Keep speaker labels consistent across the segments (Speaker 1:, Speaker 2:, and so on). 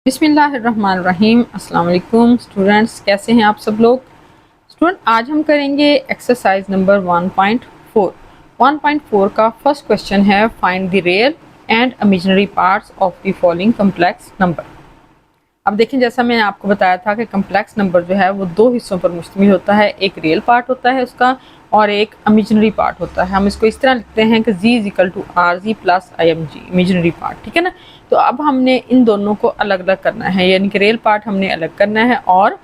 Speaker 1: बिस्मिल्लाहिर्रहमानिर्रहीम। अस्सलाम वालेकुम स्टूडेंट्स, कैसे हैं आप सब लोग। स्टूडेंट, आज हम करेंगे एक्सरसाइज नंबर 1.4। 1.4 का फर्स्ट क्वेश्चन है, find the real and imaginary parts of the following complex number. अब देखें, जैसा मैंने आपको बताया था कि कम्प्लेक्स नंबर जो है वो दो हिस्सों पर मुश्तमिल होता है। एक रियल पार्ट होता है उसका और एक इमेजिनरी पार्ट होता है। हम इसको इस तरह लिखते हैं कि z equal to R Z plus I M Z, imaginary part, ठीक है ना। तो अब हमने इन दोनों को अलग अलग करना है, यानी कि रियल पार्ट हमने अलग करना है और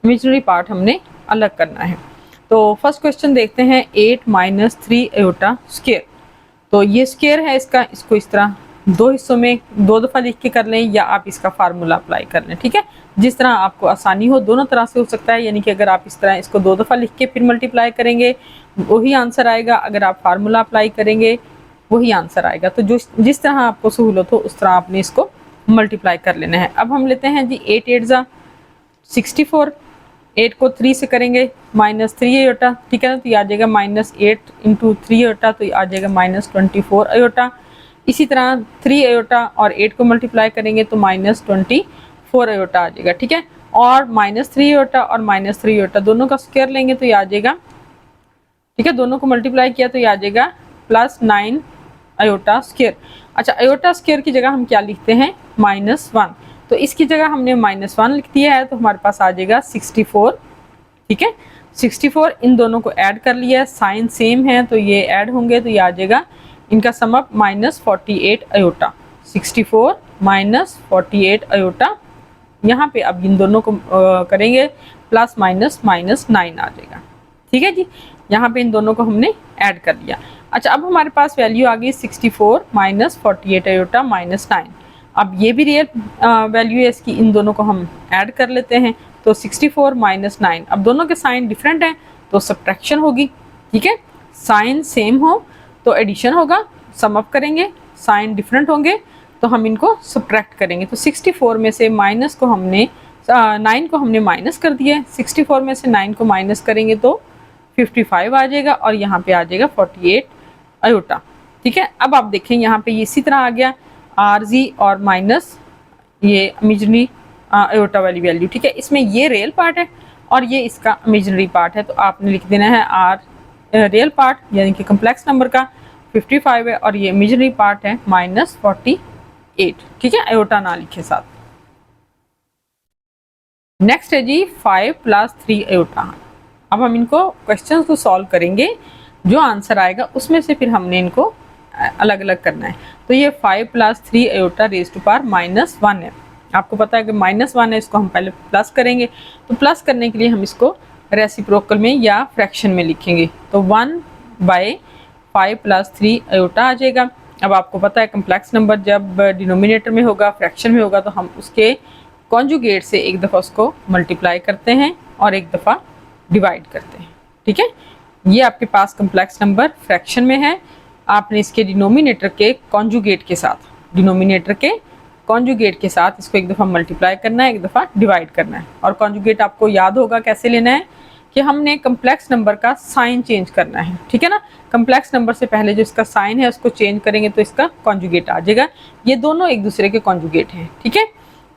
Speaker 1: इमेजिनरी पार्ट हमने अलग करना है। तो फर्स्ट क्वेश्चन देखते हैं, 8 माइनस 3 आयोटा स्क्वायर। तो ये स्क्वायर है इसका, इसको इस तरह दो हिस्सों में दो दफ़ा लिख के कर लें या आप इसका फार्मूला अप्लाई कर लें, ठीक है। जिस तरह आपको आसानी हो, दोनों तरह से हो सकता है। यानी कि अगर आप इस तरह इसको दो दफ़ा लिख के फिर मल्टीप्लाई करेंगे वही आंसर आएगा, अगर आप फार्मूला अप्लाई करेंगे वही आंसर आएगा। तो जो जिस तरह आपको सहूलत हो उस तरह आपने इसको मल्टीप्लाई कर लेना है। अब हम लेते हैं जी 8 8 ज़ा 64। 8 को 3 से करेंगे माइनस 3 आयोटा, ठीक है ना। तो ये आ जाएगा माइनस 8 इंटू 3 आयोटा, तो ये आ जाएगा माइनस 24 आयोटा। इसी तरह 3 आयोटा और 8 को मल्टीप्लाई करेंगे तो माइनस 24 आयोटा आ जाएगा, ठीक है। और माइनस 3 आयोटा और माइनस 3 आयोटा दोनों का स्क्वायर लेंगे तो ये आ जाएगा, ठीक है। दोनों को मल्टीप्लाई किया तो ये आ जाएगा प्लस 9 आयोटा स्क्वायर। अच्छा, आयोटा स्क्वायर की जगह हम क्या लिखते हैं, -1। तो इसकी जगह हमने -1 लिख दिया है तो हमारे पास आ जाएगा 64, ठीक है। 64 इन दोनों को ऐड कर लिया है, साइन सेम है तो ये ऐड होंगे तो ये आ जाएगा इनका sum up -48 iota. 64 minus 48 iota. यहाँ पे अब इन दोनों को करेंगे प्लस माइनस माइनस 9 आ जाएगा, ठीक है जी। यहाँ पे इन दोनों को हमने ऐड कर लिया। अच्छा, अब हमारे पास वैल्यू आ गई 64 माइनस 48 आयोटा माइनस 9। अब ये भी रियल वैल्यू है इसकी, इन दोनों को हम ऐड कर लेते हैं तो 64 माइनस 9। अब दोनों के साइन डिफरेंट हैं तो सब्ट्रैक्शन होगी, ठीक है। साइन सेम हो तो एडिशन होगा, सम अप करेंगे। साइन डिफरेंट होंगे तो हम इनको सब्ट्रैक्ट करेंगे। तो 64 में से माइनस को हमने 9 को हमने माइनस कर दिया है। 64 में से 9 को माइनस करेंगे तो 55 आ जाएगा और यहाँ पे आ जाएगा 48 आयोटा, ठीक है। अब आप देखें यहाँ पे ये इसी तरह आ गया आर जी और माइनस ये इमेजिनरी आयोटा वाली वैल्यू, ठीक है। इसमें ये रियल पार्ट है और ये इसका इमेजिनरी पार्ट है, तो आपने लिख देना है आर रियल पार्ट यानी कि कम्प्लेक्स नंबर का 55 है और ये इमेजिनरी पार्ट है -48, ठीक है, आयोटा ना लिखे साथ। नेक्स्ट है जी 5 प्लस 3 आयोटा। अब हम इनको क्वेश्चंस को सॉल्व करेंगे, जो आंसर आएगा उसमें से फिर हमने इनको अलग अलग करना है। तो ये 5 plus 3 iota raise to power -1 है। आपको पता है कि -1 है, इसको हम पहले प्लस करेंगे। तो प्लस करने के लिए हम इसको रेसिप्रोकल में या फ्रैक्शन में लिखेंगे तो 1/5 प्लस 3 आयोटा आ जाएगा। अब आपको पता है कम्प्लेक्स नंबर जब डिनोमिनेटर में होगा, फ्रैक्शन में होगा, तो हम उसके कॉन्जुगेट से एक दफ़ा उसको मल्टीप्लाई करते हैं और एक दफ़ा डिवाइड करते हैं, ठीक है। ये आपके पास कम्प्लेक्स नंबर फ्रैक्शन में है। आपने इसके डिनोमिनेटर के कॉन्जुगेट के साथ इसको एक दफ़ा मल्टीप्लाई करना है, एक दफ़ा डिवाइड करना है। और कॉन्जुगेट आपको याद होगा कैसे लेना है कि हमने कम्प्लेक्स नंबर का साइन चेंज करना है, ठीक है ना। कम्प्लेक्स नंबर से पहले जो इसका साइन है उसको चेंज करेंगे तो इसका कॉन्जुगेट आ जाएगा। ये दोनों एक दूसरे के कॉन्जुगेट हैं, ठीक है।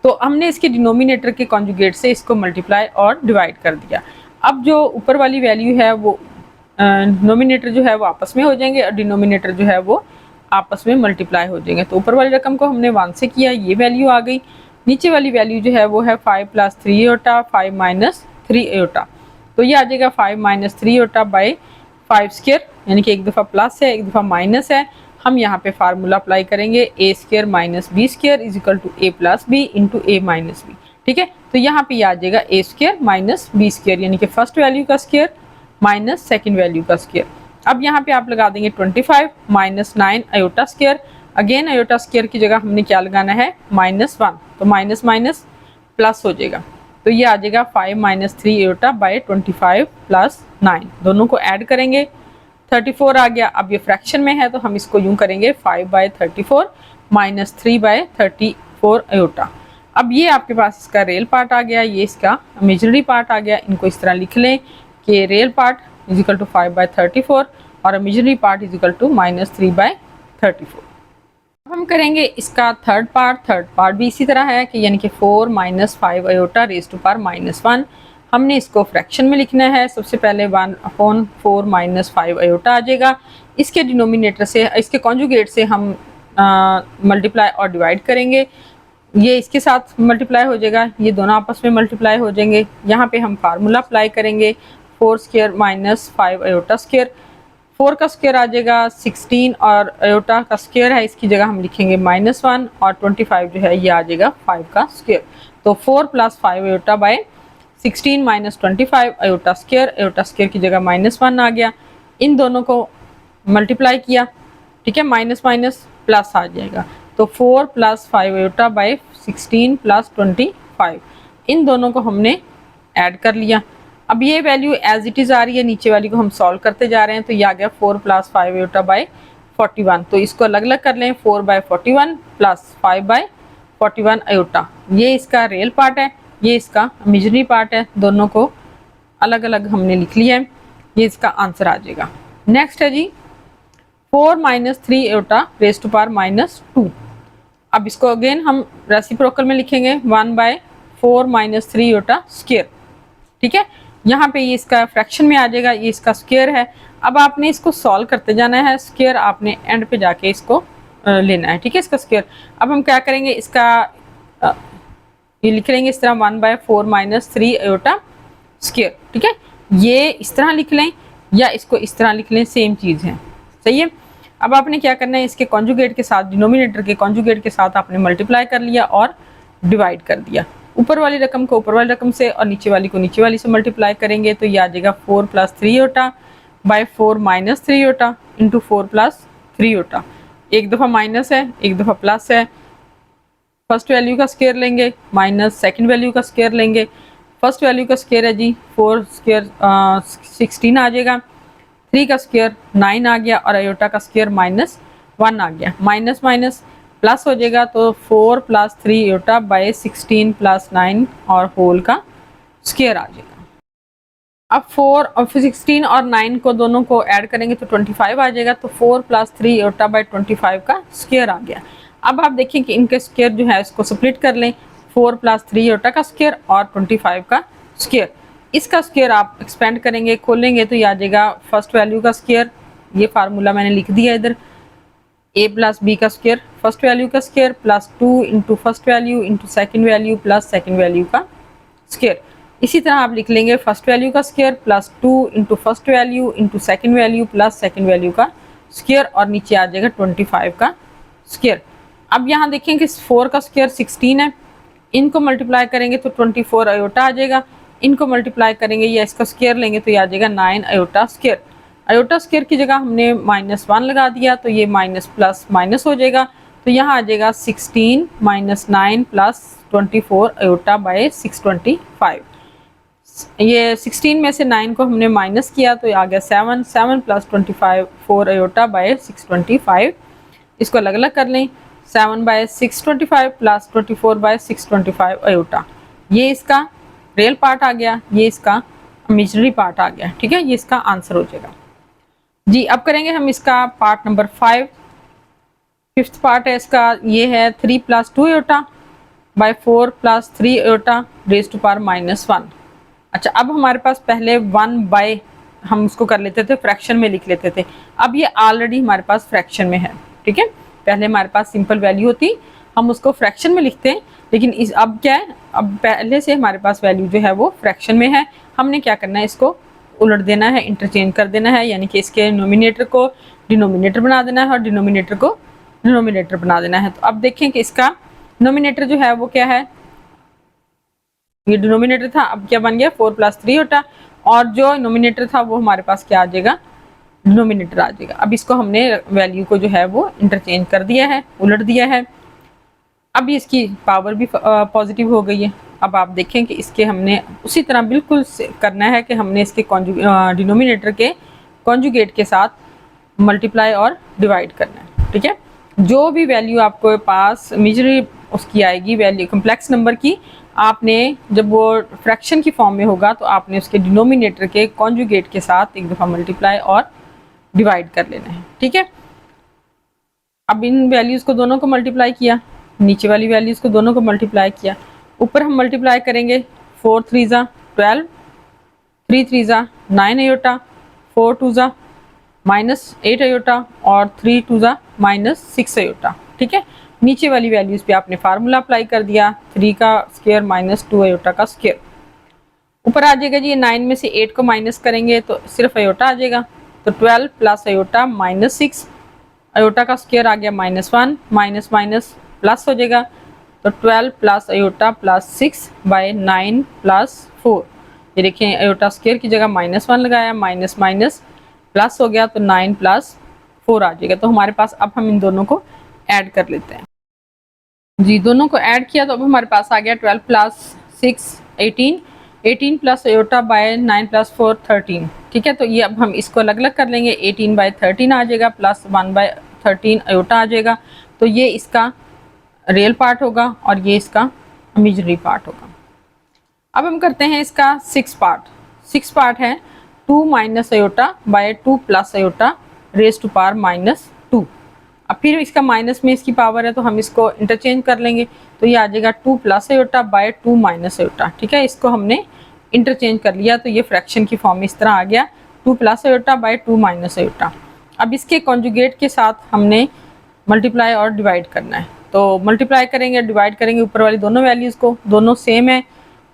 Speaker 1: तो हमने इसके डिनोमिनेटर के कॉन्जुगेट से इसको मल्टीप्लाई और डिवाइड कर दिया। अब जो ऊपर वाली वैल्यू है वो नोमिनेटर जो है वो आपस में हो जाएंगे और डिनोमिनेटर जो है वो आपस में मल्टीप्लाई हो जाएंगे। तो ऊपर वाली रकम को हमने 1 से किया, ये वैल्यू आ गई। नीचे वाली वैल्यू जो है वो है 5 प्लस 3 आयोटा 5 माइनस 3 आयोटा। तो ये आ जाएगा 5 माइनस 3 आयोटा बाई 5 स्क्वायर, यानी कि एक दफ़ा प्लस है एक दफ़ा माइनस है। हम यहाँ पे फार्मूला अप्लाई करेंगे, a square minus b square is equal to a plus b into a minus b, ठीक है। तो यहाँ पे आ जाएगा a square minus b square, यानी कि फर्स्ट वैल्यू का स्क्वायर माइनस सेकेंड वैल्यू का स्क्वायर। अब यहाँ पे आप लगा देंगे 25 minus 9 iota square. Again iota square की जगह हमने क्या लगाना है, -1, तो माइनस माइनस प्लस हो जाएगा। तो ये आ जाएगा 5 माइनस 3 आयोटा बाई 25 प्लस 9, दोनों को ऐड करेंगे 34 आ गया। अब ये फ्रैक्शन में है तो हम इसको यूं करेंगे 5/34 माइनस 3/34 आयोटा। अब ये आपके पास इसका रियल पार्ट आ गया, ये इसका इमेजिनरी पार्ट आ गया। इनको इस तरह लिख लें कि real part is equal to 5/34 और imaginary part is equal to -3/34। अब हम करेंगे इसका थर्ड पार्ट भी इसी तरह है कि यानी कि 4 minus 5 iota raise to power -1। हमने इसको फ्रैक्शन में लिखना है। सबसे पहले 1/4 माइनस 5 आयोटा आ जाएगा। इसके डिनोमिनेटर से, इसके कॉन्जुगेट से हम मल्टीप्लाई और डिवाइड करेंगे। ये इसके साथ मल्टीप्लाई हो जाएगा, ये दोनों आपस में मल्टीप्लाई हो जाएंगे। यहाँ पे हम फार्मूला अप्लाई करेंगे 4 स्क्वायर माइनस 5 आयोटा स्क्वायर। 4 का स्क्वायर आ जाएगा 16 और आयोटा का स्क्वायर है, इसकी जगह हम लिखेंगे -1 और 25 जो है ये आ जाएगा 5 का स्क्वायर। तो 4 plus 5 iota by 16 minus 25 iota square की जगह -1 आ गया। इन दोनों को मल्टीप्लाई किया, ठीक है, माइनस माइनस प्लस आ जाएगा। तो 4 प्लस 5 आयोटा बाय 16 प्लस 25, इन दोनों को हमने ऐड कर लिया। अब ये वैल्यू एज इट इज़ आ रही है, नीचे वाली को हम सॉल्व करते जा रहे हैं। तो ये आ गया 4 प्लस 5 आयोटा बाय 41। तो इसको अलग अलग कर लें, 4 बाय 41 प्लस 5 बाय 41 आयोटा। ये इसका रियल पार्ट है, ये इसका इमेजिनरी पार्ट है। दोनों को अलग अलग हमने लिख लिया है। ये इसका आंसर आ जाएगा। नेक्स्ट है जी 4 minus 3 iota raise to power -2। अब इसको अगेन हम रेसिप्रोकल में लिखेंगे 1 बाय 4 माइनस 3 आयोटा स्क्वायर, ठीक है। यहाँ पे ये इसका फ्रैक्शन में आ जाएगा, ये इसका स्क्वायर है। अब आपने इसको सॉल्व करते जाना है, स्क्वायर आपने एंड पे जाके इसको लेना है, ठीक है, इसका स्क्वायर। अब हम क्या करेंगे, इसका ये लिख लेंगे इस तरह 1 बाय 4 माइनस 3 आयोटा स्क्वायर, ठीक है। ये इस तरह लिख लें या इसको इस तरह लिख लें, सेम चीज़ है, सही है। अब आपने क्या करना है, इसके कॉन्जुगेट के साथ, डिनोमिनेटर के कॉन्जुगेट के साथ आपने मल्टीप्लाई कर लिया और डिवाइड कर दिया। ऊपर वाली रकम को ऊपर वाली रकम से और नीचे वाली को नीचे वाली से मल्टीप्लाई करेंगे तो ये आ जाएगा 4 plus 3 iota by 4 minus 3 iota into 4 plus 3 iota. एक दफ़ा माइनस है, एक दफ़ा प्लस है। फर्स्ट वैल्यू का स्क्वायर लेंगे माइनस सेकंड वैल्यू का स्क्वायर लेंगे। फर्स्ट वैल्यू का स्क्वायर है जी 4 स्क्वायर 16 आ जाएगा, 3 का स्क्वायर 9 आ गया और आयोटा का स्क्वायर -1 आ गया। माइनस माइनस प्लस हो जाएगा तो 4 प्लस 3 आयोटा बाय 16 प्लस 9 और होल का स्क्वायर आ जाएगा। अब 4 और 16 और 9 को दोनों को ऐड करेंगे तो 25 आ जाएगा। तो 4 प्लस 3 आयोटा बाय 25 का स्क्वायर आ गया। अब आप देखें कि इनके स्क्वायर जो है इसको स्प्लिट कर लें, 4 प्लस 3 आयोटा का स्क्वायर और 25 का स्क्वायर। इसका स्क्वायर आप एक्सपेंड करेंगे, खोलेंगे तो ये आ जाएगा फर्स्ट वैल्यू का स्क्वायर। ये फार्मूला मैंने लिख दिया इधर, a प्लस बी का स्क्वायर फर्स्ट वैल्यू का square plus 2 into first value into second value plus second value का स्क्वायर। इसी तरह आप लिख लेंगे फर्स्ट वैल्यू का square plus 2 into first value into second value plus second value का स्क्वायर और नीचे आ जाएगा 25 का स्क्वायर। अब यहाँ देखें कि 4 का स्क्वायर 16 है, इनको मल्टीप्लाई करेंगे तो 24 आयोटा आ जाएगा। इनको मल्टीप्लाई करेंगे या इसका स्क्वायर लेंगे तो ये आ जाएगा 9 आयोटा स्क्वायर। आयोटा स्क्वायर की जगह हमने -1 लगा दिया तो ये माइनस प्लस माइनस हो जाएगा। तो यहाँ आ जाएगा 16 माइनस 9 प्लस 24 आयोटा बाय 625। ये 16 में से 9 को हमने माइनस किया तो ये आ गया 7 प्लस 25 4 आयोटा बाय 625। इसको अलग अलग कर लें, 7 बाय 625 प्लस 24 बाय 625 आयोटा। ये इसका रियल पार्ट आ गया, ये इसका इमेजिनरी पार्ट आ गया, ठीक है। ये इसका आंसर हो जाएगा जी। अब करेंगे हम इसका पार्ट नंबर 5। फिफ्थ पार्ट है इसका, ये है 3 plus 2 iota by 4 plus 3 iota raise to power -1। अच्छा, अब हमारे पास पहले 1 बाय हम उसको कर लेते थे, फ्रैक्शन में लिख लेते थे। अब ये ऑलरेडी हमारे पास फ्रैक्शन में है, ठीक है। पहले हमारे पास सिंपल वैल्यू होती, हम उसको फ्रैक्शन में लिखते हैं, लेकिन इस अब क्या है, अब पहले से हमारे पास वैल्यू जो है वो फ्रैक्शन में है। हमने क्या करना है, इसको उलट देना है, इंटरचेंज कर देना है, यानी कि इसके नोमिनेटर को डिनोमिनेटर बना देना है और डिनोमिनेटर को डिनोमिनेटर बना देना है। तो अब देखें कि इसका नोमिनेटर जो है वो क्या है, ये डिनोमिनेटर था, अब क्या बन गया 4 प्लस 3 आयोटा, और जो नोमिनेटर था वो हमारे पास क्या आ जाएगा, डिनोमिनेटर आ जाएगा। अब इसको हमने वैल्यू को जो है वो इंटरचेंज कर दिया है, उलट दिया है। अब इसकी पावर भी पॉजिटिव हो गई है। अब आप देखें कि इसके हमने उसी तरह बिल्कुल करना है कि हमने इसके डिनोमिनेटर के कॉन्जुगेट के साथ मल्टीप्लाई और डिवाइड करना है, ठीक है। जो भी वैल्यू आपको पास इमेजिनरी उसकी आएगी वैल्यू कम्प्लेक्स नंबर की, आपने जब वो फ्रैक्शन की फॉर्म में होगा तो आपने उसके डिनोमिनेटर के कॉन्जुगेट के साथ एक दफ़ा मल्टीप्लाई और डिवाइड कर लेना है, ठीक है। अब इन वैल्यूज़ को दोनों को मल्टीप्लाई किया, नीचे वाली वैल्यूज़ को दोनों को मल्टीप्लाई किया, ऊपर हम मल्टीप्लाई करेंगे 4 3 ज़ा 12, 3 3 ज़ा 9 अयोटा, 4 2 ज़ा -8 अयोटा और 3 2 ज़ा -6 अयोटा। ठीक है, नीचे वाली वैल्यूज़ पे आपने फार्मूला अप्लाई कर दिया, 3 का स्क्वायर -2 अयोटा का स्क्वायर। ऊपर आ जाएगा जी, ये 9 में से 8 को माइनस करेंगे तो सिर्फ अयोटा आ जाएगा, तो 12 प्लस अयोटा -6, अयोटा का स्क्वायर आ गया -1, माइनस माइनस प्लस हो जाएगा, तो 12 plus iota plus 6 by 9 plus 4। ये देखें अयोटा स्क्वायर की जगह -1 लगाया, माइनस माइनस प्लस हो गया, तो 9 प्लस 4 आ जाएगा। तो हमारे पास अब हम इन दोनों को ऐड कर लेते हैं जी। दोनों को ऐड किया तो अब हमारे पास आ गया 12 plus 6 18, 18 plus iota by 9 plus 4 13। ठीक है, तो ये अब हम इसको अलग अलग कर लेंगे, 18 बाय 13 आ जाएगा प्लस 1 बाय 13 अयोटा आ जाएगा, तो ये इसका रियल पार्ट होगा और ये इसका इमेजिनरी पार्ट होगा। अब हम करते हैं इसका 6 पार्ट है 2 minus iota by 2 plus iota raise to power -2। अब फिर इसका माइनस में इसकी पावर है तो हम इसको इंटरचेंज कर लेंगे, तो ये आ जाएगा 2 plus iota by 2 minus iota. ठीक है, इसको हमने इंटरचेंज कर लिया तो ये फ्रैक्शन की फॉर्म में इस तरह आ गया, 2 plus iota by 2 minus iota. अब इसके कॉन्जुगेट के साथ हमने मल्टीप्लाई और डिवाइड करना है, तो मल्टीप्लाई करेंगे डिवाइड करेंगे ऊपर वाली दोनों वैल्यूज़ को, दोनों सेम है,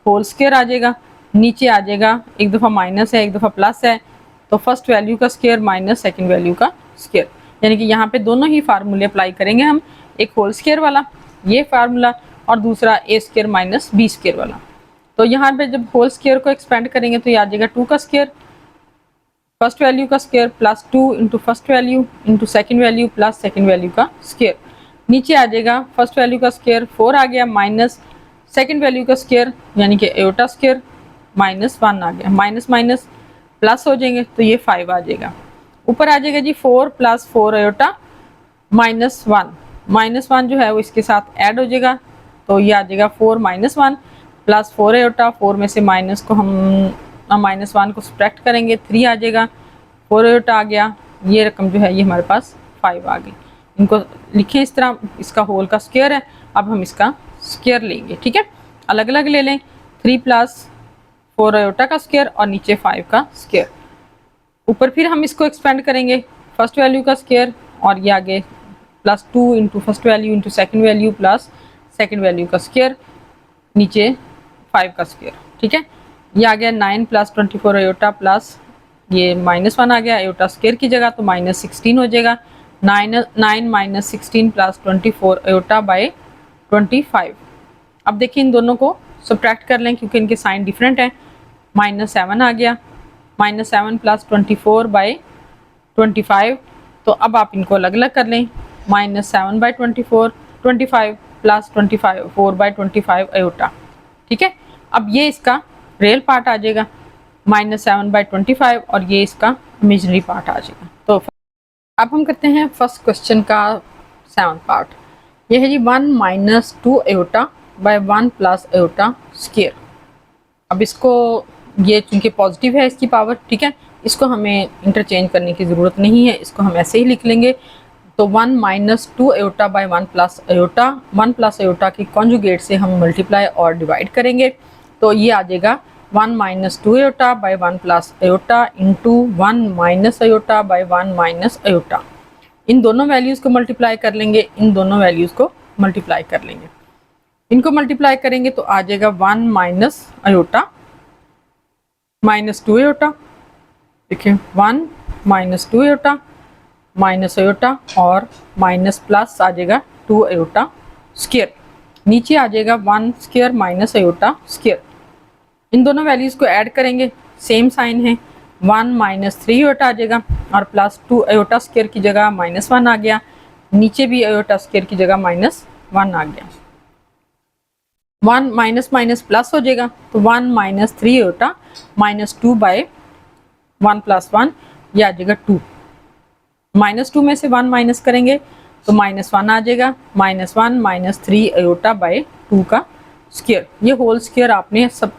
Speaker 1: होल स्क्वायर आ जाएगा, नीचे आ जाएगा एक दफ़ा माइनस है एक दफ़ा प्लस है, तो फर्स्ट वैल्यू का स्क्वायर माइनस सेकंड वैल्यू का स्क्वायर, यानी कि यहाँ पे दोनों ही फार्मूले अप्लाई करेंगे हम, एक होल स्क्वायर वाला ये फार्मूला और दूसरा ए स्क्वायर माइनस बी स्क्वायर वाला। तो यहाँ पे जब होल स्क्वायर को एक्सपेंड करेंगे तो ये आ जाएगा 2 का स्क्वायर, फर्स्ट वैल्यू का square plus 2 into first value into second value plus second value का स्क्वायर। नीचे आ जाएगा फर्स्ट वैल्यू का स्क्वायर 4 आ गया माइनस सेकेंड वैल्यू का स्क्वायर यानी कि एयोटा स्क्वायर -1 आ गया, माइनस माइनस प्लस हो जाएंगे तो ये 5 आ जाएगा। ऊपर आ जाएगा जी 4 प्लस 4 अयोटा -1 जो है वो इसके साथ ऐड हो जाएगा, तो ये आ जाएगा 4 -1 प्लस 4 अयोटा, 4 में से माइनस को हम -1 को सब्ट्रैक्ट करेंगे 3 आ जाएगा, 4 अयोटा आ गया, ये रकम जो है ये हमारे पास 5 आ गई। इनको लिखें इस तरह, इसका होल का स्क्वायर है, अब हम इसका स्क्वायर लेंगे। ठीक है, अलग अलग ले लें, 3 प्लस 4 अयोटा का स्क्वायर और नीचे 5 का स्क्वायर। ऊपर फिर हम इसको एक्सपेंड करेंगे, फर्स्ट वैल्यू का स्क्वायर और ये आगे plus 2 into first value into second value plus second value का स्क्वायर, नीचे 5 का स्क्वायर। ठीक है, ये आ गया 9 प्लस 24 अयोटा प्लस ये -1 आ गया अयोटा स्क्वायर की जगह, तो -16 हो जाएगा, 9 माइनस 16 प्लस 24 अयोटा बाय 25। अब देखिए इन दोनों को सब्ट्रैक्ट कर लें क्योंकि इनके साइन डिफरेंट है, -7 आ गया, -7 प्लस 24 बाई 25, तो अब आप इनको अलग अलग कर लें, -7 बाई 24 25 प्लस 25 4 बाई 25 अयोटा। ठीक है, अब ये इसका रियल पार्ट आ जाएगा -7 बाई 25 और ये इसका इमेजिनरी पार्ट आ जाएगा। तो अब हम करते हैं फर्स्ट क्वेश्चन का 7th पार्ट, ये है जी 1 minus 2 iota by 1 plus iota square. अब इसको ये चूंकि पॉजिटिव है इसकी पावर, ठीक है, इसको हमें इंटरचेंज करने की ज़रूरत नहीं है, इसको हम ऐसे ही लिख लेंगे। तो 1 minus 2 iota by 1 plus iota, 1 plus iota की कॉन्जुगेट से हम मल्टीप्लाई और डिवाइड करेंगे, तो ये आ जाएगा 1 minus 2 iota by 1 plus iota into 1 minus iota by 1 minus iota. इन दोनों वैल्यूज़ को मल्टीप्लाई कर लेंगे, इन दोनों वैल्यूज़ को मल्टीप्लाई कर लेंगे, इनको मल्टीप्लाई करेंगे तो आ जाएगा 1 माइनस अयोटा -2 अयोटा, देखिए 1 माइनस 2 अयोटा माइनस अयोटा और माइनस प्लस आ जाएगा 2 अयोटा स्क्वायर, नीचे आ जाएगा 1 स्क्वायर माइनस अयोटा स्क्वायर। इन दोनों वैल्यूज़ को ऐड करेंगे, सेम साइन है, 1 माइनस 3 अयोटा आ जाएगा और प्लस 2 अयोटा स्क्वायर की जगह -1 आ गया, नीचे भी अयोटा स्क्वायर की जगह -1 आ गया, 1 माइनस माइनस प्लस हो जाएगा, तो 1 माइनस 3 अयोटा -2 बाय 1 प्लस 1, ये आ जाएगा 2, -2 में से 1 माइनस करेंगे तो -1 आ जाएगा, -1 माइनस 3 अयोटा बाय 2 का स्क्वायर। ये होल स्क्वायर आपने सब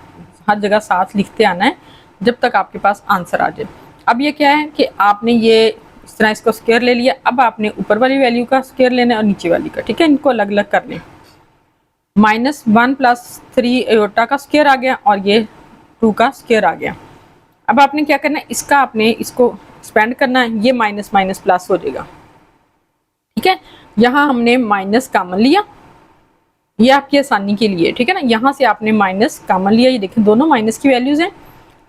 Speaker 1: हर जगह साथ लिखते आना है जब तक आपके पास आंसर आ जाए। अब ये क्या है कि आपने ये इस तरह इसको स्क्वायर ले लिया। अब आपने ऊपर वाली वैल्यू का स्क्वायर लेना है और नीचे वाली का, ठीक है, इनको अलग अलग कर लें। -1 + 3 आयोटा का स्क्वायर आ गया और ये 2 का स्क्वायर आ गया। अब आपने क्या करना है, इसका आपने इसको एक्सपेंड करना है, ये माइनस माइनस प्लस हो जाएगा, ठीक है। यहाँ हमने माइनस कॉमन लिया, ये आपकी आसानी के लिए, ठीक है ना। यहाँ से आपने माइनस कॉमन लिया, ये देखें दोनों माइनस की वैल्यूज हैं,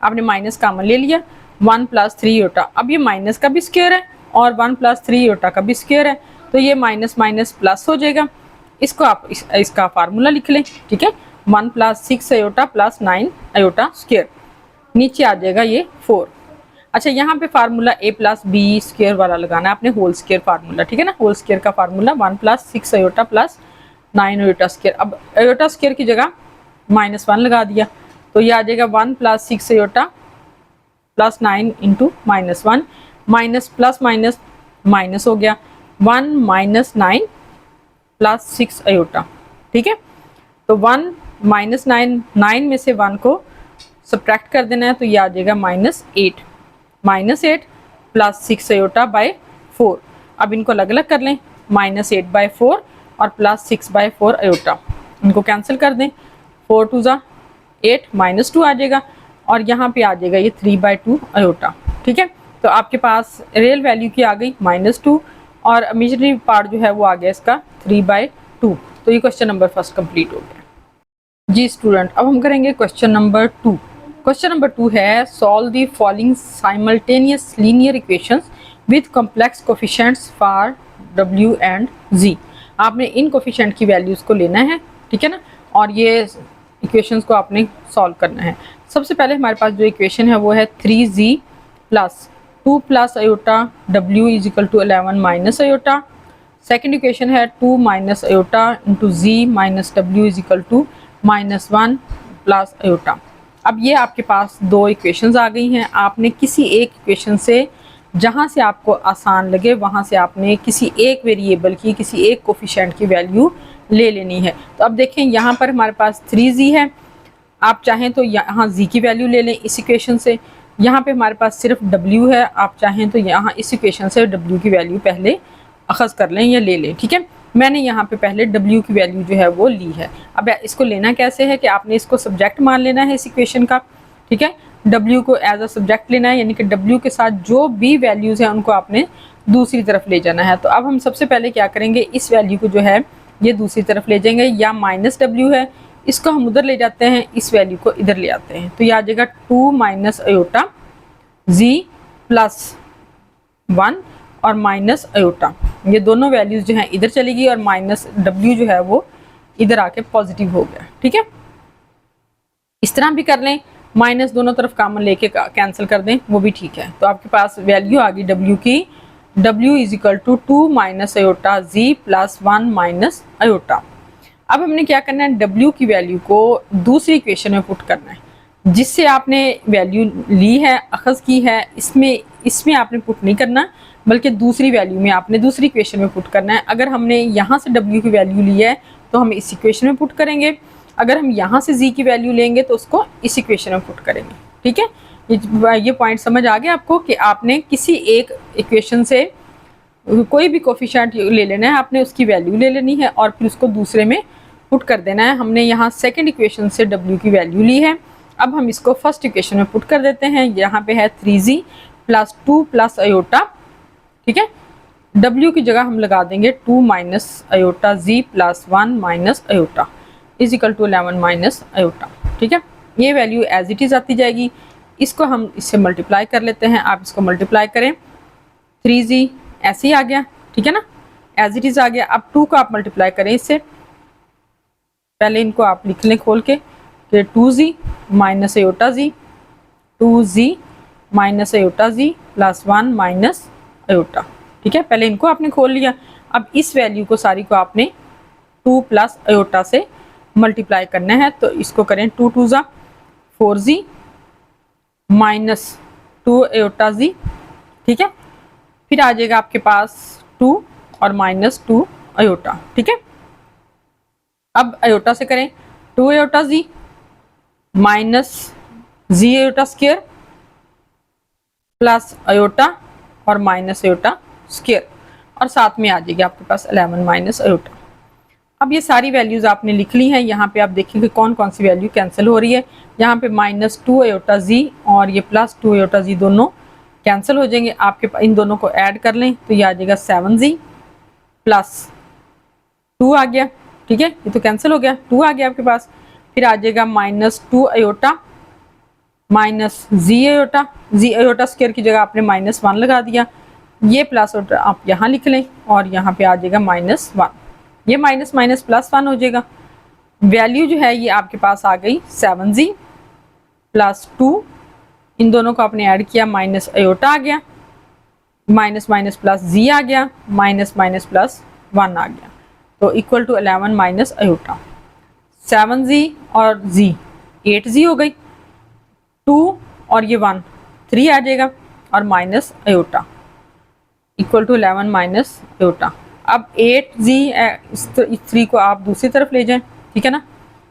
Speaker 1: आपने माइनस कॉमन ले लिया। 1 + 3 आयोटा, अब ये माइनस का भी स्क्वायर है और 1 + 3 आयोटा का भी स्क्वायर है, तो ये माइनस माइनस प्लस हो जाएगा। इसको आप इसका फार्मूला लिख लें, ठीक है। 1 + 6 आयोटा + 9 आयोटा स्क्वायर, नीचे आ जाएगा ये 4। अच्छा, यहाँ पे फार्मूला a + b स्क्वायर वाला लगाना है आपने, होल स्क्वायर फार्मूला, ठीक है ना। होल स्क्वायर का फार्मूला 1 + 6 आयोटा + 9 आयोटा स्क्वायर। अब आयोटा स्क्वायर की जगह -1 लगा दिया, तो ये आ जाएगा 1 + 6 iota + 9 × -1, minus plus minus minus हो गया, 1 - 9 + 6 आयोटा, ठीक है। तो 1 - 9 में से 1 को सब्ट्रैक्ट कर देना है, तो ये आ जाएगा -8 + 6 आयोटा / 4। अब इनको अलग अलग कर लें, -8/4 और +6/4 आयोटा, इनको कैंसिल कर दें, 4 × 2 = 8, -2 आ जाएगा और यहाँ पे आ जाएगा ये 3/2 आयोटा, ठीक है। तो आपके पास रियल वैल्यू की आ गई -2 और इमेजिनरी पार्ट जो है वो आ गया इसका 3/2। तो ये क्वेश्चन नंबर फर्स्ट कंप्लीट हो गया जी स्टूडेंट। अब हम करेंगे क्वेश्चन नंबर 2। क्वेश्चन नंबर 2 है, solve the following simultaneous linear equations with complex coefficients for w and z। आपने इन कोफिशिएंट की वैल्यूज को लेना है, ठीक है ना, और ये इक्वेशंस को आपने सॉल्व करना है। सबसे पहले हमारे पास जो इक्वेशन है वो है 3z + 2 + iota w = 11 - iota. Second equation है 2 - आयोटा × z - w = -1 + आयोटा। अब ये आपके पास दो इक्वेशंस आ गई हैं। आपने किसी एक इक्वेशन से, जहाँ से आपको आसान लगे वहाँ से आपने किसी एक वेरिएबल की, किसी एक कोफिशिएंट की वैल्यू ले लेनी है। तो अब देखें यहाँ पर हमारे पास 3z है, आप चाहें तो यहाँ z की वैल्यू ले लें इस इक्वेशन से। यहाँ पे हमारे पास सिर्फ w है, आप चाहें तो यहाँ इस इक्वेशन से w की वैल्यू पहले अखज़ कर लें या ले लें, ठीक है। मैंने यहाँ पे पहले w की वैल्यू जो है वो ली है। अब इसको लेना कैसे है कि आपने इसको सब्जेक्ट मान लेना है इस इक्वेशन का, ठीक है। w को एज अ सब्जेक्ट लेना है, यानी कि w के साथ जो भी वैल्यूज़ हैं उनको आपने दूसरी तरफ ले जाना है। तो अब हम सबसे पहले क्या करेंगे, इस वैल्यू को जो है ये दूसरी तरफ ले जाएंगे, या -w है इसको हम उधर ले जाते हैं, इस वैल्यू को इधर ले आते हैं, तो ये आ जाएगा 2 - आयोटा z + 1 और माइनस आयोटा। ये दोनों वैल्यूज जो हैं इधर चली गई और -w जो है वो इधर आके पॉजिटिव हो गया, ठीक है। इस तरह भी कर लें, माइनस दोनों तरफ कॉमन लेके कैंसिल कर दें, वो भी ठीक है। तो आपके पास वैल्यू आ गई w की, w = 2 - आयोटा z + 1 - आयोटा। अब हमने क्या करना है, w की वैल्यू को दूसरी इक्वेशन में पुट करना है, जिससे आपने वैल्यू ली है, अखज़ की है, इसमें आपने पुट नहीं करना, बल्कि दूसरी वैल्यू में आपने दूसरी इक्वेशन में पुट करना है। अगर हमने यहाँ से w की वैल्यू ली है तो हम इस इक्वेशन में पुट करेंगे, अगर हम यहाँ से z की वैल्यू लेंगे तो उसको इस इक्वेशन में पुट करेंगे, ठीक है। ये पॉइंट समझ आ गया आपको कि आपने किसी एक इक्वेशन से कोई भी कोफिशिएंट ले लेना है, आपने उसकी वैल्यू ले लेनी है और फिर उसको दूसरे में पुट कर देना है। हमने यहाँ सेकंड इक्वेशन से w की वैल्यू ली है, अब हम इसको फर्स्ट इक्वेशन में पुट कर देते हैं। यहाँ पे है 3z + 2 + आयोटा, ठीक है। w की जगह हम लगा देंगे 2 - आयोटा z + 1 - आयोटा = 11 - आयोटा, ठीक है। ये वैल्यू एज इट इज़ आती जाएगी, इसको हम इससे मल्टीप्लाई कर लेते हैं। आप इसको मल्टीप्लाई करें, 3z ऐसे ही आ गया, ठीक है ना, एज इट इज़ आ गया। अब 2 को आप मल्टीप्लाई करें इससे, पहले इनको आप लिख लें खोल के, 2z - iota z, 2z - iota z + 1 - iota, ठीक है। पहले इनको आपने खोल लिया, अब इस वैल्यू को सारी को आपने 2 + आयोटा से मल्टीप्लाई करना है। तो इसको करें, 2 × 2 = 4z - 2 आयोटा z, ठीक है। फिर आ जाएगा आपके पास 2 और -2 आयोटा, ठीक है। अब आयोटा से करें, 2 iota z - z iota square + iota और माइनस आयोटा स्क्वायर, और साथ में आ जाएगी आपके पास 11 माइनस आयोटा। अब ये सारी वैल्यूज आपने लिख ली हैं। यहाँ पे आप देखेंगे कौन कौन सी वैल्यू कैंसिल हो रही है। यहाँ पे -2 आयोटा जी और ये +2 आयोटा जी दोनों कैंसिल हो जाएंगे। आपके इन दोनों को ऐड कर लें तो ये आ जाएगा 7g प्लस 2 आ गया, ठीक है, ये तो कैंसिल हो गया, 2 आ गया आपके पास। फिर आ जाएगा -2 आयोटा माइनस जी आयोटा, जी आयोटा स्क्वायर की जगह आपने -1 लगा दिया, ये प्लस आप यहाँ लिख लें और यहाँ पे आ जाएगा -1, ये माइनस माइनस +1 हो जाएगा। वैल्यू जो है ये आपके पास आ गई 7g प्लस 2, इन दोनों को आपने ऐड किया, माइनस आयोटा आ गया, माइनस माइनस प्लस जी आ गया, माइनस माइनस प्लस 1 आ गया, तो equal to 11 minus iota. 7g और z 8g हो गई, 2 और ये 1 3 आ जाएगा, और minus iota equal to 11 minus iota. अब 8g इस 3 को आप दूसरी तरफ ले जाएं, ठीक है ना,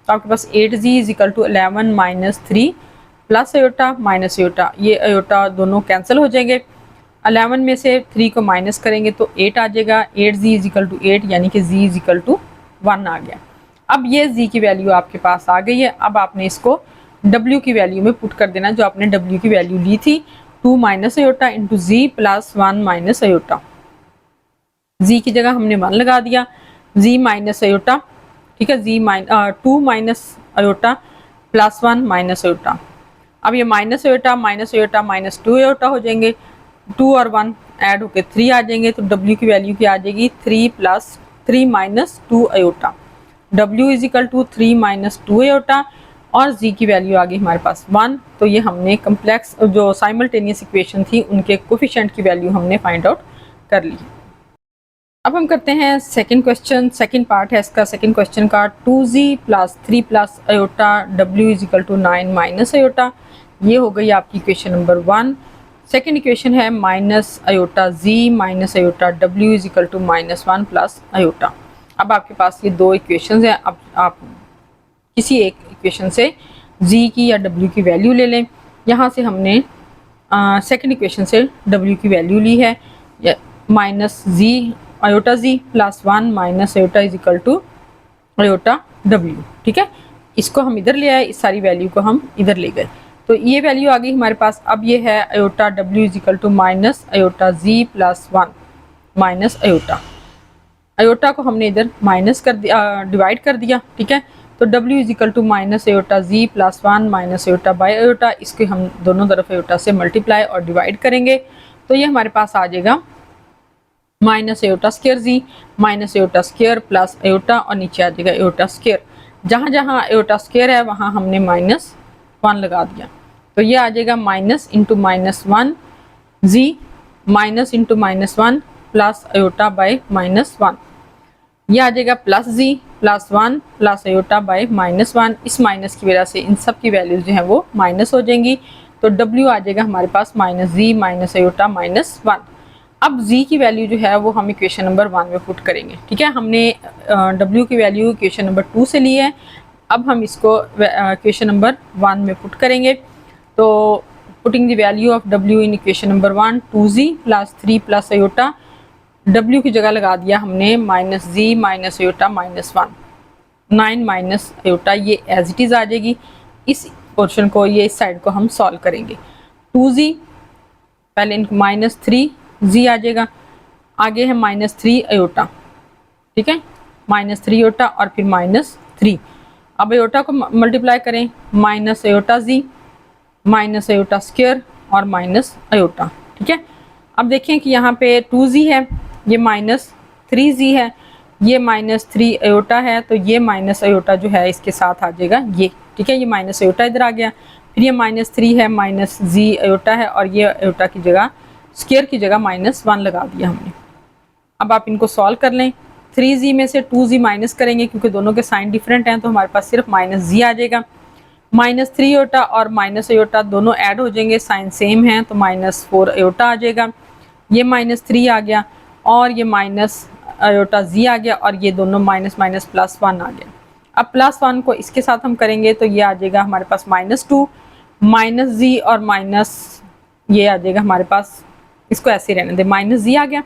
Speaker 1: तो आपके पास 8g is equal to 11 minus 3 plus iota minus iota, ये आयोटा दोनों कैंसिल हो जाएंगे। 11 में से 3 को माइनस करेंगे तो 8 आ जाएगा, 8g इज इक्वल टू 8, यानी कि z इज इक्वल टू 1 आ गया। अब ये z की वैल्यू आपके पास आ गई है। अब आपने इसको w की वैल्यू में पुट कर देना, जो आपने w की वैल्यू ली थी 2 minus iota into z plus 1 minus iota. z की जगह हमने 1 लगा दिया, z माइनस आयोटा, ठीक है, 2 minus iota plus 1 minus iota. अब ये माइनस आयोटा माइनस 2 आयोटा हो जाएंगे, 2 और 1 ऐड होके 3 आ जाएंगे, तो w की वैल्यू क्या आ जाएगी 3 plus 3 minus 2 iota, w is equal to 3 minus 2 iota, और z की वैल्यू आ गई हमारे पास 1। तो ये हमने कम्प्लेक्स जो साइमल्टेनियस इक्वेशन थी उनके कोफिशिएंट की वैल्यू हमने फाइंड आउट कर ली। अब हम करते हैं सेकंड क्वेश्चन, सेकंड पार्ट है इसका सेकंड क्वेश्चन का। 2g plus 3 plus iota w is equal to 9 minus iota, ये हो गई आपकी इक्वेशन नंबर 1। सेकंड इक्वेशन है minus iota z minus iota w is equal to -1 plus iota. अब आपके पास ये दो इक्वेशंस हैं, अब आप किसी एक इक्वेशन से z की या w की वैल्यू ले लें। यहाँ से हमने सेकंड इक्वेशन से w की वैल्यू ली है, minus z iota z plus 1 minus iota is equal to iota w, ठीक है, इसको हम इधर ले आए, इस सारी वैल्यू को हम इधर ले गए, तो ये वैल्यू आ गई हमारे पास। अब ये है iota w is equal to minus iota z plus 1 minus iota, iota को हमने इधर माइनस कर दिया, डिवाइड कर दिया, ठीक है, तो w is equal to minus iota z plus 1 minus iota by iota, इसके हम दोनों तरफ आयोटा से मल्टीप्लाई और डिवाइड करेंगे, तो ये हमारे पास आ जाएगा माइनस आयोटा स्क्वायर जी minus iota square plus iota, और नीचे आ जाएगा आयोटा स्क्वायर। जहाँ जहाँ आयोटा स्क्वायर है वहाँ हमने -1 लगा दिया, तो ये आ जाएगा minus into -1 g minus into -1 plus iota by -1, ये आ जाएगा plus g plus 1 plus iota by -1। इस माइनस की वजह से इन सब की वैल्यूज जो है वो माइनस हो जाएंगी, तो w आ जाएगा हमारे पास माइनस जी माइनस आयोटा -1। अब z की वैल्यू जो है वो हम इक्वेशन नंबर 1 में पुट करेंगे, ठीक है, हमने w की वैल्यू इक्वेशन नंबर 2 से ली है, अब हम इसको इक्वेशन नंबर 1 में पुट करेंगे। तो putting the value of w in equation number 1, 2z plus 3 plus iota, w की जगह लगा दिया हमने माइनस जी माइनस आयोटा -1, 9 माइनस आयोटा, ये एज इट इज़ आ जाएगी। इस पोर्शन को, ये इस साइड को हम सॉल्व करेंगे। 2z पहले -3z आ जाएगा, आगे है -3 आयोटा, ठीक है, -3 आयोटा और फिर -3। अब आयोटा को मल्टीप्लाई करें, माइनस आयोटा जी माइनस आयोटा स्क्वायर और माइनस आयोटा, ठीक है। अब देखें कि यहाँ पे 2z है, ये -3z है, ये -3 आयोटा है, तो ये माइनस आयोटा जो है इसके साथ आ जाएगा ये, ठीक है, ये माइनस आयोटा इधर आ गया, फिर ये -3 है, -z आयोटा है, और ये आयोटा की जगह स्क्वायर की जगह -1 लगा दिया हमने। अब आप इनको सॉल्व कर लें, 3z में से 2z माइनस करेंगे क्योंकि दोनों के साइन डिफरेंट हैं, तो हमारे पास सिर्फ -z आ जाएगा। -3 आयोटा और माइनस आयोटा दोनों ऐड हो जाएंगे, साइन सेम है, तो -4 आयोटा आ जाएगा, ये -3 आ गया और ये माइनस आयोटा z आ गया, और ये दोनों माइनस माइनस प्लस 1 आ गया। अब +1 को इसके साथ हम करेंगे तो ये आ जाएगा हमारे पास -2 माइनस z और माइनस ये आ जाएगा हमारे पास इसको ऐसे रहने दें, माइनस जी आ गया,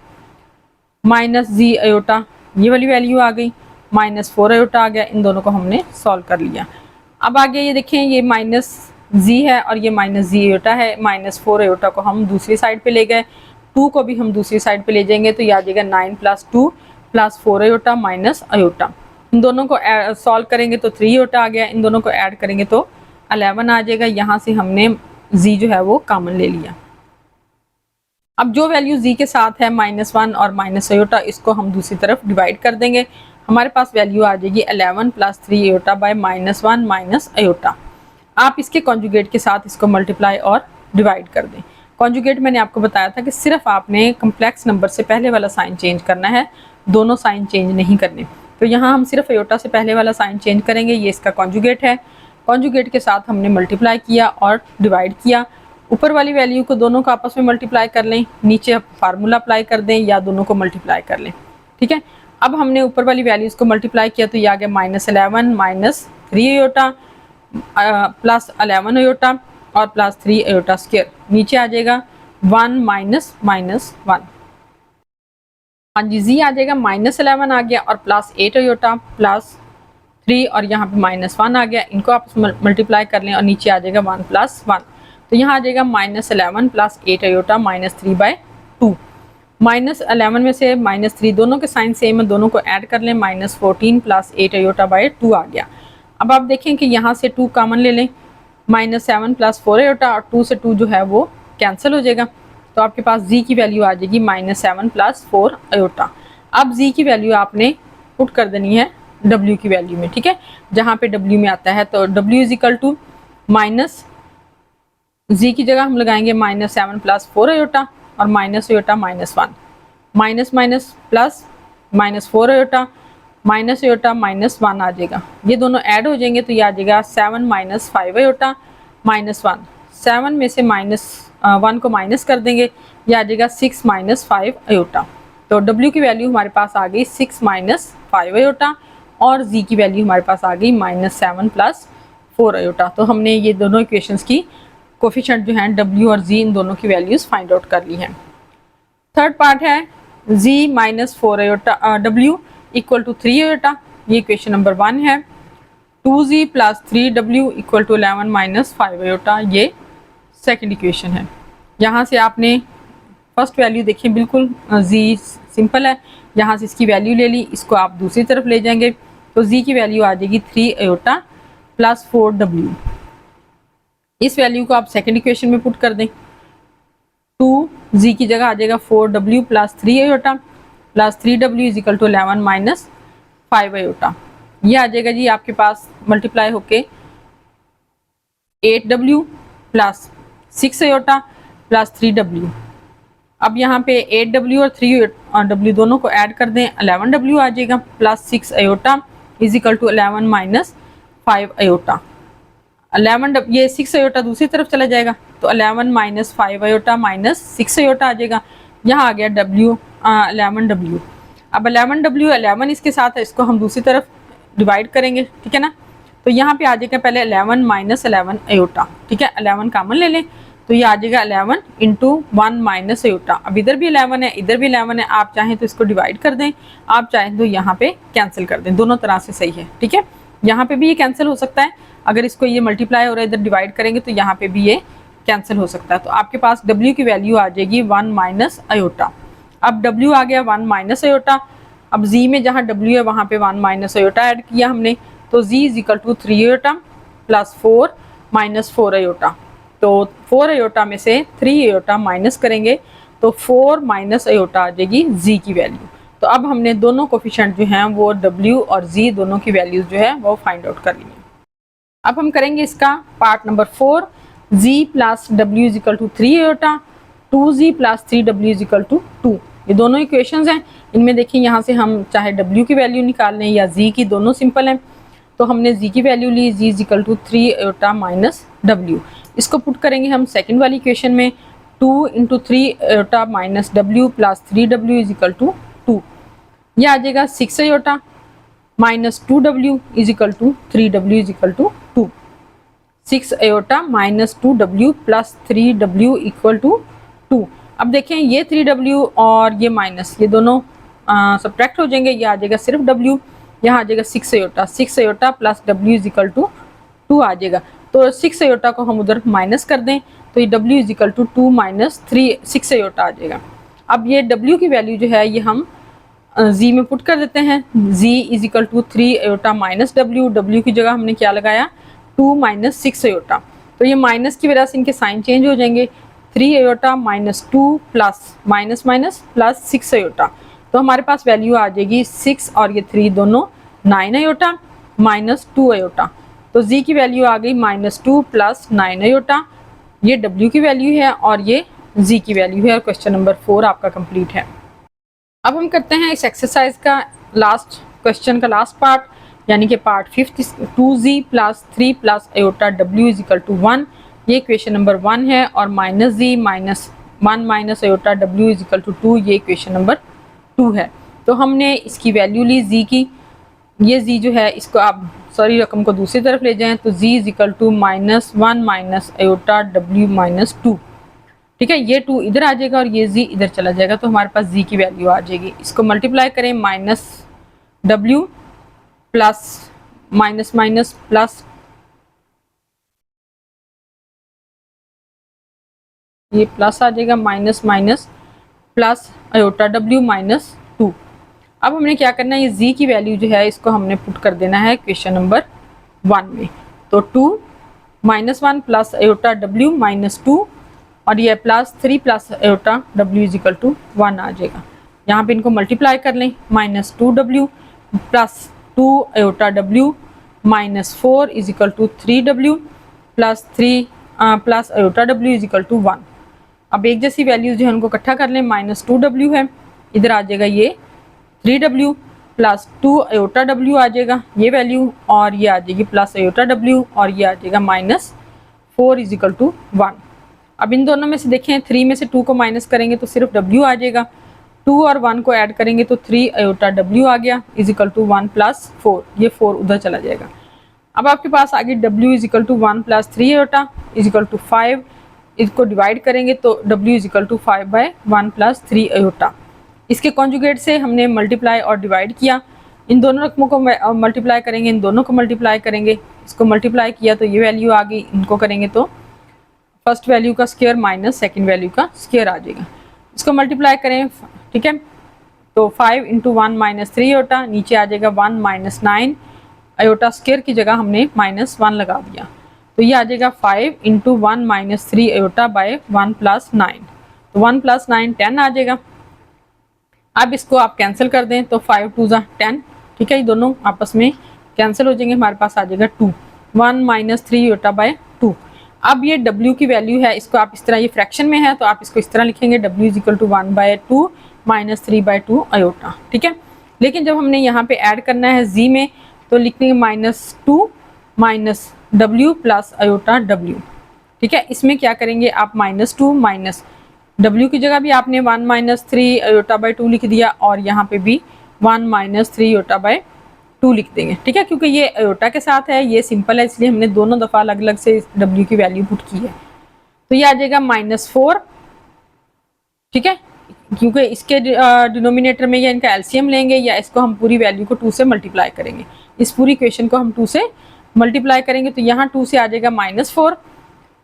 Speaker 1: माइनस जी अयोटा ये वाली वैल्यू आ गई, माइनस 4 अयोटा आ गया। इन दोनों को हमने सॉल्व कर लिया। अब आगे ये देखें, ये माइनस जी है और ये माइनस जी अयोटा है। माइनस 4 अयोटा को हम दूसरी साइड पे ले गए, 2 को भी हम दूसरी साइड पे ले जाएंगे तो ये आ जाएगा 9 + 2 + 4 अयोटा माइनस अयोटा। इन दोनों को सॉल्व करेंगे तो 3 अयोटा आ गया, इन दोनों को ऐड करेंगे तो 11 आ जाएगा। यहाँ से हमने जी जो है वो कॉमन ले लिया। अब जो वैल्यू जी के साथ है -1 और माइनस अयोटा, इसको हम दूसरी तरफ डिवाइड कर देंगे। हमारे पास वैल्यू आ जाएगी 11 + 3 अयोटा बाय -1 माइनस अयोटा। आप इसके कॉन्जुगेट के साथ इसको मल्टीप्लाई और डिवाइड कर दें। कॉन्जुगेट मैंने आपको बताया था कि सिर्फ आपने कम्प्लेक्स नंबर से पहले वाला साइन चेंज करना है, दोनों साइन चेंज नहीं करने। तो यहाँ हम सिर्फ अयोटा से पहले वाला साइन चेंज करेंगे, ये इसका कॉन्जुगेट है। कॉन्जुगेट के साथ हमने मल्टीप्लाई किया और डिवाइड किया। ऊपर वाली वैल्यू को दोनों को आपस में मल्टीप्लाई कर लें, नीचे फार्मूला अप्लाई कर दें या दोनों को मल्टीप्लाई कर लें, ठीक है। अब हमने ऊपर वाली वैल्यूज़ को मल्टीप्लाई किया तो ये आ गया -11 - 3 अयोटा प्लस 11 अयोटा और प्लस 3 अयोटा स्क्वायर। नीचे आ जाएगा 1 -1। हाँ जी, जी आ जाएगा -11 आ गया और प्लस 8 अयोटा प्लस 3 और यहाँ पे -1 आ गया। इनको आप मल्टीप्लाई कर लें और नीचे आ जाएगा 1 + 1। तो यहाँ आ जाएगा -11 + 8 अयोटा -3/2। -11 में से -3 दोनों के साइन सेम है, दोनों को ऐड कर लें, -14 + 8 अयोटा/2 आ गया। अब आप देखें कि यहाँ से 2 कॉमन ले लें, -7 + 4 अयोटा और 2 से 2 जो है वो कैंसिल हो जाएगा। तो आपके पास जी की वैल्यू आ जाएगी -7 + 4 अयोटा। अब जी की वैल्यू आपने पुट कर देनी है डब्ल्यू की वैल्यू में, ठीक है। जहाँ पे डब्ल्यू में आता है तो डब्ल्यू = माइनस जी की जगह हम लगाएंगे -7 + 4 अयोटा और minus iota -1, minus minus plus -4 iota minus iota -1 आ जाएगा। ये दोनों ऐड हो जाएंगे तो ये आ जाएगा 7 - 5 अयोटा -1। 7 में से -1 को माइनस कर देंगे, ये आ जाएगा 6 - 5 अयोटा। तो डब्ल्यू की वैल्यू हमारे पास आ गई 6 - 5 अयोटा और जी की वैल्यू हमारे पास आ गई -7 + 4 अयोटा। तो हमने ये दोनों इक्वेशंस की कोफिशिएंट जो हैं डब्ल्यू और जी, इन दोनों की वैल्यूज़ फाइंड आउट कर ली हैं। थर्ड पार्ट है जी -4 अयोटा डब्ल्यू = 3 अयोटा। ये इक्वेशन नंबर 1 है। 2z + 3w = 11 - 5 अयोटा, ये सेकंड इक्वेशन है। यहाँ से आपने फर्स्ट वैल्यू देखिए, बिल्कुल जी सिंपल है, यहाँ से इसकी वैल्यू ले ली, इसको आप दूसरी तरफ ले जाएंगे तो जी की वैल्यू आ जाएगी 3 अयोटा + 4w। इस वैल्यू को आप सेकंड इक्वेशन में पुट कर दें, 2z की जगह आ जाएगा 4w + 3 अयोटा + 3w = 11 - 5 अयोटा। ये आ जाएगा जी आपके पास मल्टीप्लाई होके 8w + 6 अयोटा + 3w। अब यहाँ पे 8w और 3w दोनों को ऐड कर दें, 11w आ जाएगा प्लस 6 अयोटा = 11 - 5 अयोटा। 11 ये 6 अयोटा दूसरी तरफ चला जाएगा तो 11 - 5 अयोटा -6 अयोटा आ जाएगा। यहाँ आ गया w 11w। अब 11w 11 इसके साथ है, इसको हम दूसरी तरफ डिवाइड करेंगे, ठीक है ना। तो यहाँ पे आ जाएगा पहले 11 - 11 अयोटा, ठीक है। 11 कॉमन ले लें तो ये आ जाएगा 11 × 1 - अयोटा। अब इधर भी 11 है, इधर भी 11 है, आप चाहें तो इसको डिवाइड कर दें, आप चाहें तो यहाँ पे कैंसिल कर दें, दोनों तरह से सही है, ठीक है। यहाँ पे भी ये कैंसिल हो सकता है, अगर इसको ये मल्टीप्लाई हो रहा है इधर डिवाइड करेंगे तो यहाँ पे भी ये कैंसिल हो सकता है। तो आपके पास w की वैल्यू आ जाएगी 1 - अयोटा। अब w आ गया 1 - अयोटा। अब z में जहाँ w है वहाँ पे 1 - अयोटा ऐड किया हमने, तो z = 3 अयोटा + 4 - 4 अयोटा। तो 4 अयोटा में से 3 अयोटा माइनस करेंगे तो 4 - अयोटा आ जाएगी z की वैल्यू। तो अब हमने दोनों कोफिशिएंट जो हैं वो w और z दोनों की वैल्यूज जो है वो फाइंड आउट कर ली है। अब हम करेंगे इसका पार्ट नंबर 4, z + w = 3 अयोटा, 2z + 3w = 2। ये दोनों इक्वेशंस हैं, इनमें देखिए यहाँ से हम चाहे w की वैल्यू निकाल लें या z की, दोनों सिंपल हैं। तो हमने z की वैल्यू ली, z = 3 अयोटा - w। इसको पुट करेंगे हम सेकंड वाली इक्वेशन में, 2 × 3 अयोटा - w + 3w = 2। यह आ जाएगा 6 aorta -2w = 3w = 2। 6 aorta -2w + 3w = 2। अब देखें ये 3w और ये माइनस, ये दोनों सब्ट्रैक्ट हो जाएंगे, ये आ जाएगा सिर्फ w, यहाँ आ जाएगा 6 iota, 6 iota plus w is equal to 2 आ जाएगा। तो 6 अयोटा को हम उधर माइनस कर दें तो ये w is equal to 2 minus 6 iota आ जाएगा। अब ये w की वैल्यू जो है ये हम z में पुट कर देते हैं, z is equal to 3 iota minus w की जगह हमने क्या लगाया 2 माइनस 6 अयोटा, तो ये माइनस की वजह से इनके साइन चेंज हो जाएंगे, 3 iota minus 2 plus minus minus plus 6 iota, तो हमारे पास वैल्यू आ जाएगी 6 और ये 3 दोनों 9 अयोटा माइनस 2 अयोटा, तो z की वैल्यू आ गई माइनस 2 प्लस 9 अयोटा, ये w की वैल्यू है और ये z की वैल्यू है, और क्वेश्चन नंबर 4 आपका कंप्लीट है। अब हम करते हैं इस एक्सरसाइज का लास्ट क्वेश्चन का लास्ट पार्ट, यानी कि part 5, 2z plus 3 plus iota w is equal to 1, ये क्वेश्चन नंबर 1 है, और minus z minus 1 minus iota w is equal to 2, ये क्वेश्चन नंबर 2 है। तो हमने इसकी वैल्यू ली z की, ये z जो है इसको आप रकम को दूसरी तरफ ले जाएं तो z is equal to minus 1 minus iota w minus 2, ठीक है, ये 2 इधर आ जाएगा और ये z इधर चला जाएगा, तो हमारे पास z की वैल्यू आ जाएगी। इसको मल्टीप्लाई करें minus w plus minus minus plus, ये प्लस आ जाएगा, minus minus plus iota w minus 2। अब हमने क्या करना है, ये z की वैल्यू जो है इसको हमने पुट कर देना है क्वेश्चन नंबर 1 में, तो 2 minus 1 plus iota w minus 2 और ये plus 3 plus iota w is equal to 1 आ जाएगा। यहाँ पे इनको मल्टीप्लाई कर लें, minus 2w plus 2 iota w minus 4 is equal to 3w plus 3 plus iota w is equal to 1। अब एक जैसी वैल्यूज जो है उनको इकट्ठा कर लें, माइनस 2w है, इधर आ जाएगा ये 3w प्लस 2 अयोटा w आ जाएगा ये वैल्यू, और ये आ जाएगी प्लस अयोटा w और ये आ जाएगा माइनस 4 इज इक्वल टू 1। अब इन दोनों में से देखें 3 में से 2 को माइनस करेंगे तो सिर्फ w आ जाएगा, 2 और 1 को ऐड करेंगे तो 3 अयोटा w आ गया इज इक्वल टू 1 प्लस 4, ये 4 उधर चला जाएगा। अब आपके पास आगे w is equal to 1 plus 3 iota is equal to 5, इसको डिवाइड करेंगे तो w is equal to 5 by 1 plus 3 iota. इसके कॉन्जुगेट से हमने मल्टीप्लाई और डिवाइड किया, इन दोनों रकमों को मल्टीप्लाई करेंगे, इन दोनों को मल्टीप्लाई करेंगे, इसको मल्टीप्लाई किया तो ये वैल्यू आ गई, इनको करेंगे तो फर्स्ट वैल्यू का स्क्वायर माइनस सेकंड वैल्यू का स्क्वायर आ जाएगा। इसको मल्टीप्लाई करें, ठीक है, तो 5 इंटू 1 माइनस 3 अयोटा, नीचे आ जाएगा 1 माइनस 9 अयोटा, स्क्वायर की जगह हमने माइनस 1 लगा दिया, तो ये आ जाएगा 5 into 1 minus 3 iota by 1 plus 9, तो 1 प्लस 9 10 आ जाएगा। अब इसको आप कैंसिल कर दें तो 5 2 10, ठीक है, ये दोनों आपस में कैंसिल हो जाएंगे, हमारे पास आ जाएगा 2, 1 माइनस 3 अयोटा बाय 2। अब ये w की वैल्यू है, इसको आप इस तरह, ये फ्रैक्शन में है तो आप इसको इस तरह लिखेंगे, w is equal to 1 by 2 minus 3 by 2 iota, ठीक है। लेकिन जब हमने यहाँ पे ऐड करना है z में तो लिखेंगे minus 2 minus w plus iota w, ठीक है। इसमें क्या करेंगे आप माइनस 2 माइनस w की जगह भी आपने 1 माइनस 3 अयोटा बाय 2 लिख दिया, और यहाँ पे भी 1 माइनस 3 अयोटा बाय 2 लिख देंगे, ठीक है, क्योंकि ये अयोटा के साथ है, ये सिंपल है, इसलिए हमने दोनों दफ़ा अलग अलग से w की वैल्यू पुट की है, तो ये आ जाएगा माइनस 4, ठीक है, क्योंकि इसके डिनोमिनेटर में या इनका एलसीएम लेंगे या इसको हम पूरी वैल्यू को 2 से मल्टीप्लाई करेंगे, इस पूरी इक्वेशन को हम 2 से मल्टीप्लाई करेंगे, तो यहाँ 2 से आ जाएगा माइनस 4,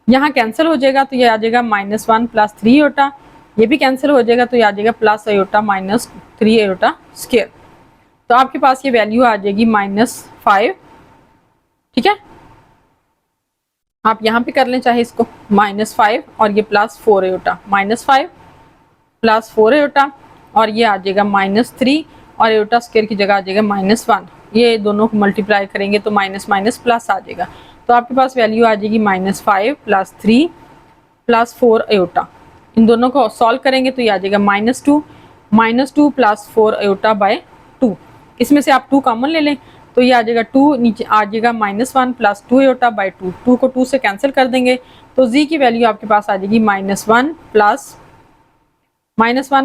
Speaker 1: यहाँ कैंसिल हो जाएगा तो ये आ जाएगा माइनस 1 प्लस 3 अयोटा, ये भी कैंसिल हो जाएगा तो ये आ जाएगा plus iota minus 3 iota square, तो आपके पास ये वैल्यू आ जाएगी माइनस 5, ठीक है। आप यहाँ पे कर लें चाहे इसको माइनस 5 और ये plus 4 iota, minus 5 plus 4 iota, और ये आ जाएगा माइनस 3 और अयोटा स्क्वायर की जगह आ जाएगा माइनस 1, ये दोनों को मल्टीप्लाई करेंगे तो माइनस माइनस प्लस आ जाएगा, तो आपके पास वैल्यू आ जाएगी माइनस 5 प्लस 3 प्लस 4 अयोटा। इन दोनों को सॉल्व करेंगे तो ये आ जाएगा माइनस 2 प्लस 4 अयोटा बाय 2, इसमें से आप 2 कॉमन ले लें तो ये आ जाएगा 2, नीचे आ जाएगा माइनस 1 प्लस 2 अयोटा बाय 2, 2 को 2 से कैंसिल कर देंगे तो z की वैल्यू आपके पास आ जाएगी माइनस 1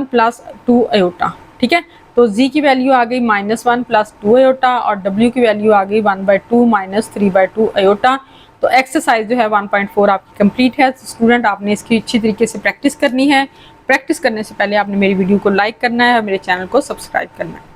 Speaker 1: प्लस 2 अयोटा, ठीक है। तो z की वैल्यू आ गई माइनस 1 प्लस 2 अयोटा और w की वैल्यू आ गई 1/2 माइनस 3/2 अयोटा। तो एक्सरसाइज जो है 1.4 आपकी कंप्लीट है। स्टूडेंट आपने इसकी अच्छी तरीके से प्रैक्टिस करनी है। प्रैक्टिस करने से पहले आपने मेरी वीडियो को लाइक करना है और मेरे चैनल को सब्सक्राइब करना है।